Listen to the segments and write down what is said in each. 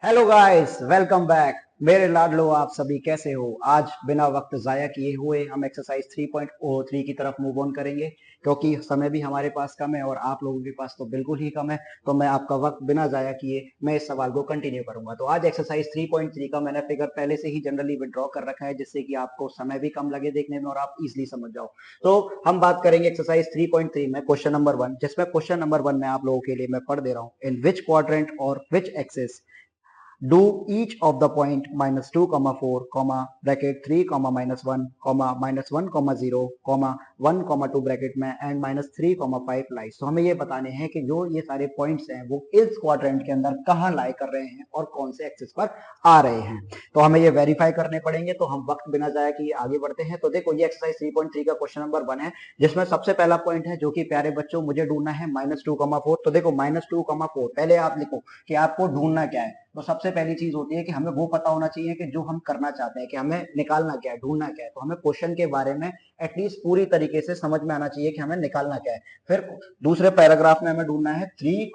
Hello guys, welcome back. मेरे लाडलो, आप सभी कैसे हो? आज बिना वक्त जाया किए हुए हम एक्सरसाइज 3.03 की तरफ मूव ऑन करेंगे, क्योंकि समय भी हमारे पास कम है और आप लोगों के पास तो बिल्कुल ही कम है। तो मैं आपका वक्त बिना जाया किए मैं इस सवाल को कंटिन्यू करूंगा। तो आज एक्सरसाइज 3.3 का मैंने फिगर पहले से ही जनरली विड्रॉ कर रखा है, जिससे कि आपको समय भी कम लगे देखने में और आप इजिली समझ जाओ। तो हम बात करेंगे एक्सरसाइज 3.3 में क्वेश्चन नंबर 1, जिसमें क्वेश्चन नंबर 1 में आप लोगों के लिए मैं पढ़ दे रहा हूँ। इन विच क्वाड्रेंट और which axis do each of the point minus 2 comma 4 comma bracket 3 comma minus 1 comma minus 1 comma 0 comma 1 comma 2 bracket में एंड माइनस 3 comma 5 लाइज। तो हमें ये बताने हैं कि जो ये सारे पॉइंट्स हैं वो इस क्वाड्रेंट के अंदर कहाँ लाई कर रहे हैं और कौन से एक्सिस पर आ रहे हैं। तो हमें ये वेरीफाई करने पड़ेंगे। तो हम वक्त बिना जाया किए आगे बढ़ते हैं। तो देखो, ये एक्सरसाइज 3.3 का क्वेश्चन नंबर 1 है, जिसमें सबसे पहला पॉइंट है जो कि प्यारे बच्चों मुझे ढूंढना है -2,4। तो देखो -2,4 पहले आप लिखो कि आपको ढूंढना क्या है। तो सबसे पहली चीज होती है कि हमें वो पता होना चाहिए कि जो हम करना चाहते हैं, कि हमें निकालना क्या है, ढूंढना क्या है। तो हमें क्वेश्चन के बारे में एटलीस्ट पूरी तरीके से समझ में आना चाहिए कि हमें निकालना क्या है। फिर दूसरे पैराग्राफ में हमें ढूंढना है 3,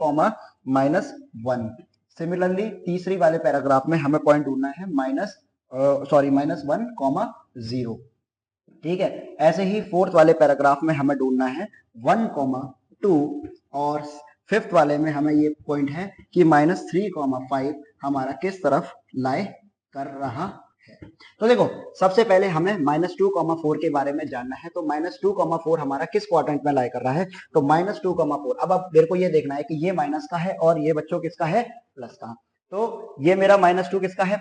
-1। सिमिलरली तीसरी वाले पैराग्राफ में हमें पॉइंट ढूंढना है -1,0। ठीक है। ऐसे ही फोर्थ वाले पैराग्राफ में हमें ढूंढना है 1,2। और फिफ्थ वाले में हमें ये पॉइंट है कि -3,5 हमारा किस तरफ लाई कर रहा है। तो देखो, सबसे पहले हमें -2,4 के बारे में जानना है। तो -2,4 हमारा किस क्वाड्रेंट में लाई कर रहा है? तो -2,4 अब मेरे को ये देखना है कि ये माइनस का है और ये बच्चों किसका है? प्लस का। तो ये मेरा -2 किसका है?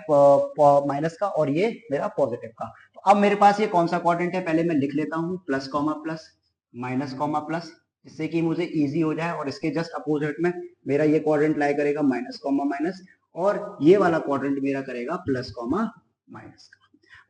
माइनस का, और ये मेरा पॉजिटिव का। तो अब मेरे पास ये कौन सा क्वाड्रेंट है, पहले मैं लिख लेता हूं, plus comma plus, minus comma plus, जिससे कि मुझे इजी हो जाए। और इसके जस्ट अपोजिट में मेरा ये क्वाड्रेंट लाई करेगा माइनस कॉमा माइनस, और ये वाला क्वाड्रेंट मेरा करेगा plus comma minus.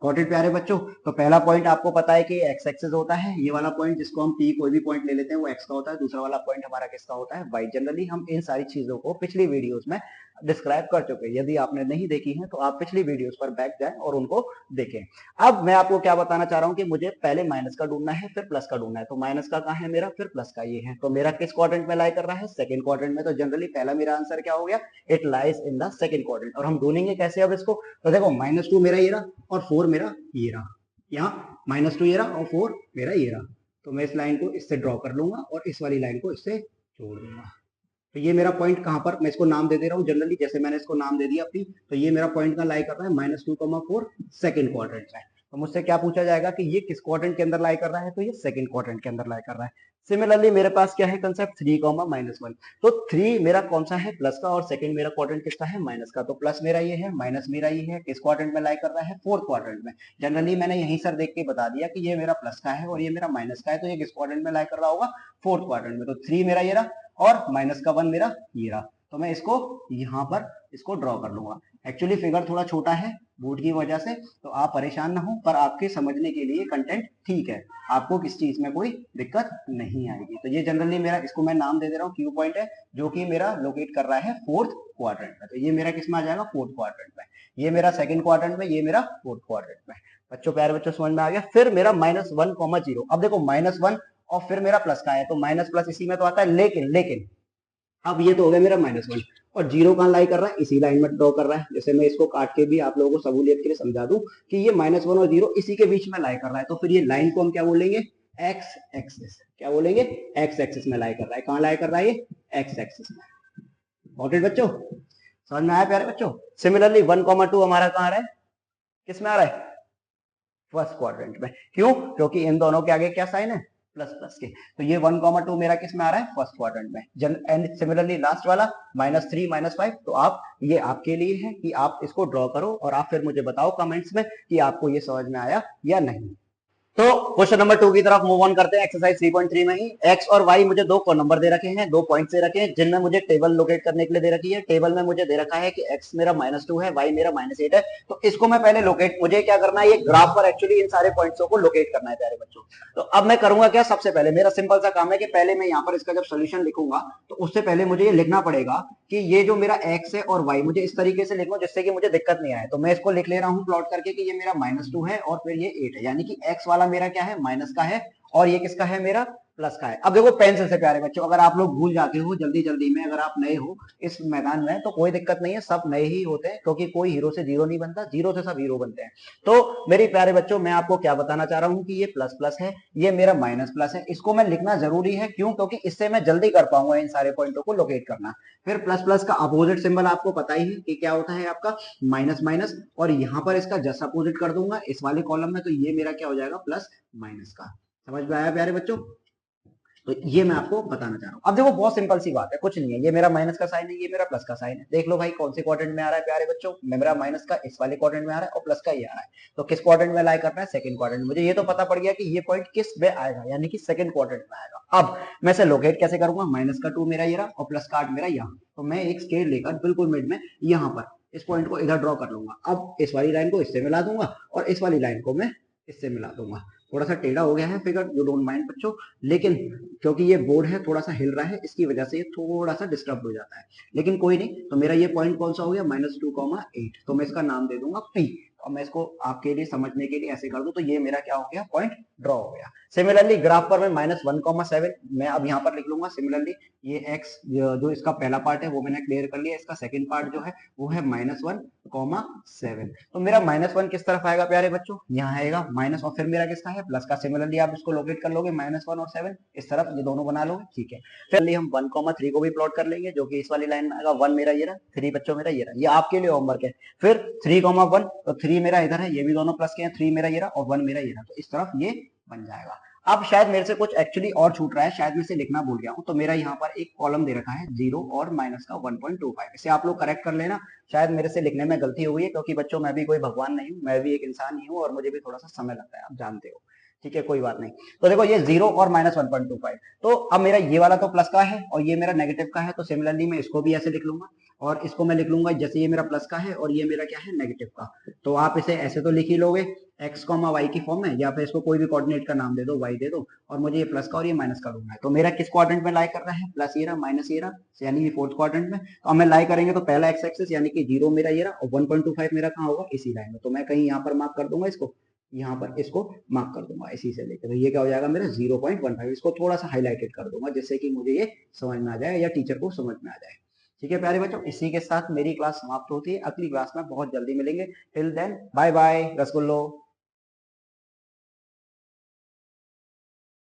Got it प्यारे बच्चों? तो पहला पॉइंट आपको पता है कि एक्स एक्सिस होता है। ये वाला पॉइंट जिसको हम पी कोई भी पॉइंट ले लेते हैं वो एक्स का होता है। दूसरा वाला पॉइंट हमारा किसका होता है? वाई। जनरली हम इन सारी चीजों को पिछली वीडियोस में डिस्क्राइब कर चुके हैं। यदि आपने नहीं देखी है तो आप पिछली वीडियोस पर बैक जाएं और उनको देखें। अब मैं आपको क्या बताना चाह रहा हूं कि मुझे पहले माइनस का ढूंढना है, फिर प्लस का ढूंढना है। तो माइनस का कहां है मेरा, फिर प्लस का ये है। तो मेरा किस क्वाड्रेंट में लाई कर रहा है? सेकंड क्वाड्रेंट में। तो जनरली पहला मेरा आंसर क्या हो गया? It lies in the second quadrant. और हम ढूंढेंगे कैसे अब इसको? तो देखो, -2 मेरा ये रहा और 4 मेरा ये रहा। यहाँ -2 ये रहा और 4 मेरा ये रहा। तो मैं इस लाइन को इससे ड्रॉ कर लूंगा और इस वाली लाइन को इससे जोड़ दूंगा। तो ये मेरा पॉइंट कहां पर, मैं इसको नाम दे रहा हूँ जनरली, जैसे मैंने इसको नाम दे दिया अपनी। तो ये मेरा पॉइंट का लाई कर रहा है -2,4 सेकंड क्वाड्रेंट में। तो मुझसे क्या पूछा जाएगा कि ये किस क्वाड्रेंट के अंदर लाई कर रहा है? तो ये सेकंड क्वाड्रेंट के अंदर लाई कर रहा है। सिमिलरली मेरे पास क्या है कंसेप्ट? 3,-1। तो 3 मेरा कौन सा है? प्लस का, और सेकंड मेरा क्वाड्रेंट किसका है? माइनस का। तो प्लस मेरा ये है, माइनस मेरा ये है। किस क्वाड्रेंट में लाई कर रहा है? फोर्थ क्वाड्रेंट में। जनरली मैंने यहीं सर देख के बता दिया कि ये मेरा प्लस का है और ये मेरा माइनस का है। तो ये किस क्वाड्रेंट में लाई कर रहा होगा? फोर्थ क्वाड्रेंट में। तो 3 मेरा ये रहा और -1 मेरा ये रहा। तो मैं इसको यहाँ पर इसको ड्रॉ कर लूंगा। एक्चुअली फिगर थोड़ा छोटा है बोर्ड की वजह से, तो आप परेशान ना हो, पर आपके समझने के लिए कंटेंट ठीक है, आपको किस चीज में कोई दिक्कत नहीं आएगी। तो ये जनरली मेरा, इसको मैं नाम दे रहा हूँ क्यू पॉइंट है, जो कि मेरा लोकेट कर रहा है फोर्थ क्वाड्रेंट में। तो ये मेरा किस में आ जाएगा? फोर्थ क्वाड्रेंट में। ये मेरा सेकंड क्वाड्रेंट में, ये मेरा फोर्थ क्वाड्रेंट में। बच्चों, प्यारे बच्चों, समझ में आ गया? फिर मेरा -1,0। अब देखो, -1 और फिर मेरा प्लस का है, तो माइनस प्लस इसी में तो आता है। लेकिन अब ये तो हो गया मेरा -1, और जीरो कहां लाई कर रहा है? इसी लाइन में ड्रॉ कर रहा है। जैसे मैं इसको काट के भी आप लोगों को सहूलियत के लिए समझा दूं कि ये -1 और 0 इसी के बीच में लाई कर रहा है। तो फिर ये लाइन को हम क्या बोलेंगे? X axis. क्या बोलेंगे? एक्स एक्सिस में लाई कर रहा है। कहां लाई कर रहा है ये? एक्स एक्सिस में। गॉट इट बच्चों? समझ में आया प्यारे बच्चों? सिमिलरली 1,2 हमारा कहां आ रहा है? किस में आ रहा है? फर्स्ट क्वाड्रेंट में। क्यों? क्योंकि इन दोनों के आगे क्या साइन है? प्लस प्लस के। तो ये 1,2 मेरा किस में आ रहा है? फर्स्ट क्वाड्रेंट में। एंड सिमिलरली लास्ट वाला -3 -5, तो आप, ये आपके लिए है कि आप इसको ड्रॉ करो और आप फिर मुझे बताओ कमेंट्स में कि आपको ये समझ में आया या नहीं। तो क्वेश्चन नंबर 2 की तरफ मूव ऑन करते हैं। एक्सरसाइज 3.3 में ही एक्स और वाई मुझे दो नंबर दे रखे हैं, 2 पॉइंट दे रखे हैं, जिनमें मुझे टेबल लोकेट करने के लिए दे रखी है। टेबल में मुझे दे रखा है कि एक्स मेरा -2 है, वाई मेरा -8 है। तो इसको मैं पहले लोकेट, मुझे क्या करना है, ये ग्राफ पर एक्चुअली इन सारे पॉइंट्स को लोकेट करना है प्यारे बच्चों। तो अब मैं करूंगा क्या? सबसे पहले मेरा सिंपल सा काम है कि पहले मैं यहाँ पर इसका जब सोल्यूशन लिखूंगा तो उससे पहले मुझे ये लिखना पड़ेगा कि ये जो मेरा एक्स है और वाई, मुझे इस तरीके से लिखूं जिससे कि मुझे दिक्कत नहीं आए। तो मैं इसको लिख ले रहा हूँ प्लॉट करके कि ये मेरा -2 है और फिर ये 8 है, यानी कि एक्स वाला मेरा क्या है? माइनस का है, और ये किसका है? मेरा प्लस का है। अब देखो पेंसिल से प्यारे बच्चों, अगर आप लोग भूल जाते हो जल्दी जल्दी में, अगर आप नए हो इस मैदान में तो कोई दिक्कत नहीं है, सब नए ही होते हैं, क्योंकि कोई हीरो से जीरो नहीं बनता, जीरो से सब हीरो बनते हैं। तो मेरे प्यारे बच्चों मैं आपको क्या बताना चाह रहा हूं कि ये प्लस प्लस है, ये मेरा माइनस प्लस है, इसको मैं लिखना जरूरी है। क्यों? क्योंकि इससे मैं जल्दी कर पाऊंगा इन सारे पॉइंटों को लोकेट करना। फिर प्लस प्लस का अपोजिट सिंबल आपको पता ही है कि क्या होता है आपका, माइनस माइनस, और यहाँ पर इसका जस्ट अपोजिट कर दूंगा इस वाले कॉलम में, तो ये मेरा क्या हो जाएगा, प्लस माइनस का। समझ में आया प्यारे बच्चों? तो ये मैं आपको बताना चाह रहा हूँ। अब देखो बहुत सिंपल सी बात है, कुछ नहीं है, ये मेरा माइनस का साइन है, ये मेरा प्लस का साइन है। देख लो भाई कौन से क्वाड्रेंट में आ रहा है प्यारे बच्चों, मेरा माइनस का इस वाले क्वाड्रेंट में आ रहा है और प्लस का ये आ रहा है, तो किस क्वाड्रेंट में लाई कर रहा है, सेकंड क्वाड्रेंट। मुझे ये तो पता पड़ गया कि ये पॉइंट किस में आएगा, यानी कि सेकंड क्वाड्रेंट में आएगा। अब मैं इसे लोकेट कैसे करूंगा, माइनस का 2 मेरा ये रहा और प्लस का 8 मेरा यहाँ, तो मैं एक स्केल लेकर बिल्कुल मिड में यहाँ पर इस पॉइंट को इधर ड्रॉ कर लूंगा। अब इस वाली लाइन को इससे मिला दूंगा और इस वाली लाइन को मैं इससे मिला दूंगा। थोड़ा सा टेढ़ा हो गया है फिगर, यू डोंट माइंड बच्चों, लेकिन क्योंकि ये बोर्ड है थोड़ा सा हिल रहा है, इसकी वजह से ये थोड़ा सा डिस्टर्ब हो जाता है, लेकिन कोई नहीं। तो मेरा ये पॉइंट कौन सा हो गया, -2,8, तो मैं इसका नाम दे दूंगा P, और मैं इसको आपके लिए समझने के लिए ऐसे कर दूं, तो ये मेरा क्या हो गया, पॉइंट ड्रॉ हो गया। सिमिलरली ग्राफ पर मैं -1,7 मैं अब यहाँ पर लिख लूंगा। सिमिलरली ये x जो इसका पहला पार्ट है वो मैंने क्लियर कर लिया, इसका सेकंड पार्ट जो है वो है -1,7। तो मेरा -1 किस तरफ आएगा प्यारे बच्चों, यहाँ आएगा माइनस, और फिर मेरा किसका है, प्लस का। सिमिलरली आप इसको लोकेट कर लोगे, -1 और 7 इस तरफ, ये दोनों बना लोगे, ठीक है। फिर हम 1,3 को भी प्लॉट कर लेंगे, जो कि इस वाली लाइन में आएगा। 1 मेरा ये रहा, 3 बच्चों मेरा ये रहा, ये आपके लिए होमवर्क है। फिर 3,1, तो 3 मेरा इधर है, ये भी दोनों प्लस के हैं, 3 मेरा ये रहा और 1 मेरा ये रहा, तो इस तरफ ये बन जाएगा। अब शायद मेरे से कुछ एक्चुअली और छूट रहा है, शायद मैं इसे लिखना भूल गया हूं, तो मेरा यहाँ पर एक कॉलम दे रखा है 0 और माइनस का 1.25, इसे आप लोग करेक्ट कर लेना। शायद मेरे से लिखने में गलती हो गई है, क्योंकि बच्चों मैं भी कोई भगवान नहीं हूँ, मैं भी एक इंसान ही हूँ और मुझे भी थोड़ा सा समय लगता है, आप जानते हो, ठीक है, कोई बात नहीं। तो देखो ये 0 और -1.25, तो अब मेरा ये वाला तो प्लस का है और ये मेरा नेगेटिव का है, तो सिमिलरली मैं इसको भी ऐसे लिख लूंगा, और इसको मैं लिख लूंगा जैसे ये मेरा प्लस का है और ये मेरा क्या है, नेगेटिव का। तो आप इसे ऐसे तो लिख ही लोगे x, y की फॉर्म में, या फिर इसको कोई भी कोऑर्डिनेट का नाम दे दो, y दे दो, और मुझे ये प्लस का और ये माइनस का ढूंढना है। तो मेरा किस क्वाड्रेंट में लाई कर रहा है, प्लस ये रहा, माइनस ये रहा, यानी कि फोर्थ क्वाड्रेंट में। तो हम लाई करेंगे, तो पहला एक्स एक्सिस यानी कि 0 मेरा ये रहा और 1.25 मेरा कहाँ होगा, इसी लाइन में। तो मैं कहीं यहाँ पर मार्क कर दूंगा इसको, यहाँ पर इसको मार्क कर दूंगा इसी से लेकर, तो ये क्या हो जाएगा मेरा 0.15। इसको थोड़ा सा हाईलाइटेड कर दूंगा जिससे कि मुझे ये समझ में आ जाए या टीचर को समझ में आ जाए। ठीक है प्यारे बच्चों, इसी के साथ मेरी क्लास समाप्त होती है, अगली क्लास में बहुत जल्दी मिलेंगे। टिल देन बाय बाय रसगुल्लो।